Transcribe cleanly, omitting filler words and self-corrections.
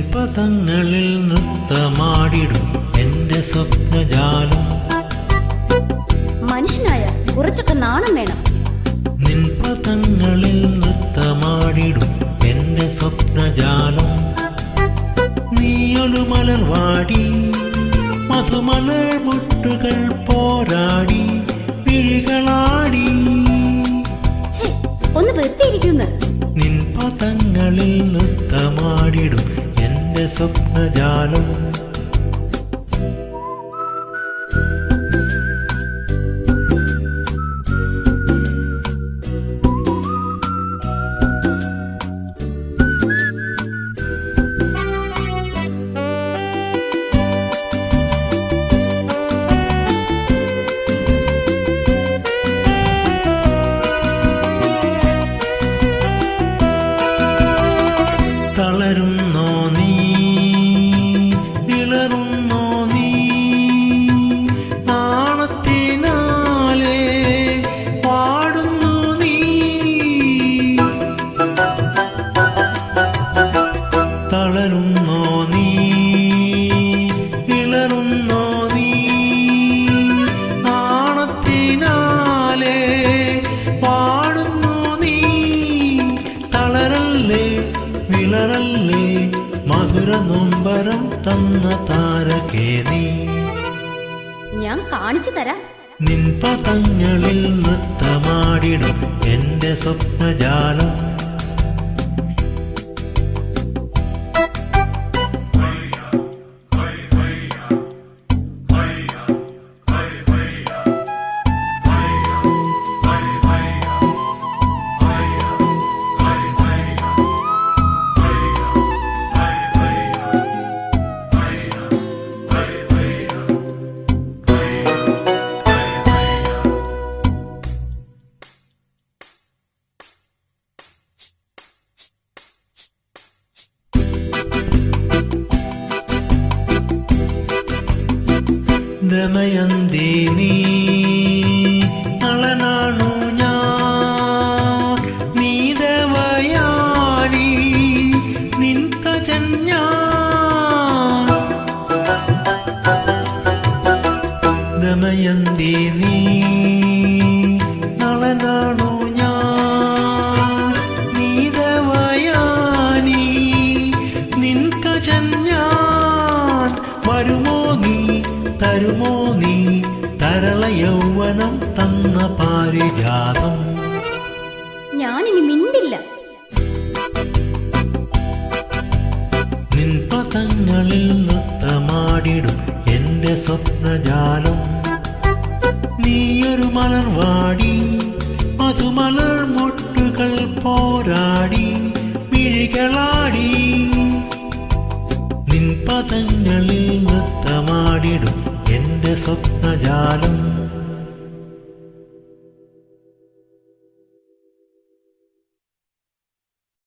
പദങ്ങളിൽ നൃത്തമാടിടും എന്റെ സ്വപ്നജാലം. മനുഷ്യനായ കുറച്ചൊക്കെ നാണം വേണം. നിൻ പദങ്ങളിൽ നൃത്തമാടിടും എന്റെ സ്വപ്നജാലം. നീയൊരു മലർവാടി മധുമലർ മുട്ടുകൾ പോരാടി വിഴികളാടി. ഒന്ന് വെറുതെയിരിക്കുന്നു. നിൻ പദങ്ങളിൽ നൃത്തമാടിടും എന്റെ സ്വപ്നജാലം. തളരുന്നോ നീ വിളറുന്നോ നീ നാണത്തിനാലേ പാടുന്നു നീ. തളരുന്നോ നീ വിളറുന്നോ നീ നാണത്തിനാലേ പാടുന്നു നീ. തളരല്ലേ വിളറല്ലേ മധുര നൊമ്പരം തന്ന താരകേ നീ. ഞാൻ കാണിച്ചു തരാം. നിൻ പദങ്ങളിൽ നൃത്തമാടിടും എന്റെ സ്വപ്നജാലം. ദമയന്തി നീ നളനാണു ഞാൻ നീ ദേവയാനി നിൻ തജൻ ഞാൻ. ദമയന്തി നീ നളനാണു ഞാൻ നീ ദേവയാനി നിൻ തജൻ ഞാൻ. വരുമോ നീ തരുമോ നീ തരള യൗവനം തന്ന പാരിജാതം. ഞാനിനി മിണ്ടില്ല. നിൻ പദങ്ങളിൽ നൃത്തമാടിടും എന്റെ സ്വപ്നജാലം. നീയൊരു മലർവാടി മധുമലർ മുട്ടുകൾ പോരാടി വിഴികളാടി. നിൻ പദങ്ങളിൽ നൃത്തമാടിടും എന്റെ സ്വപ്നജാലം.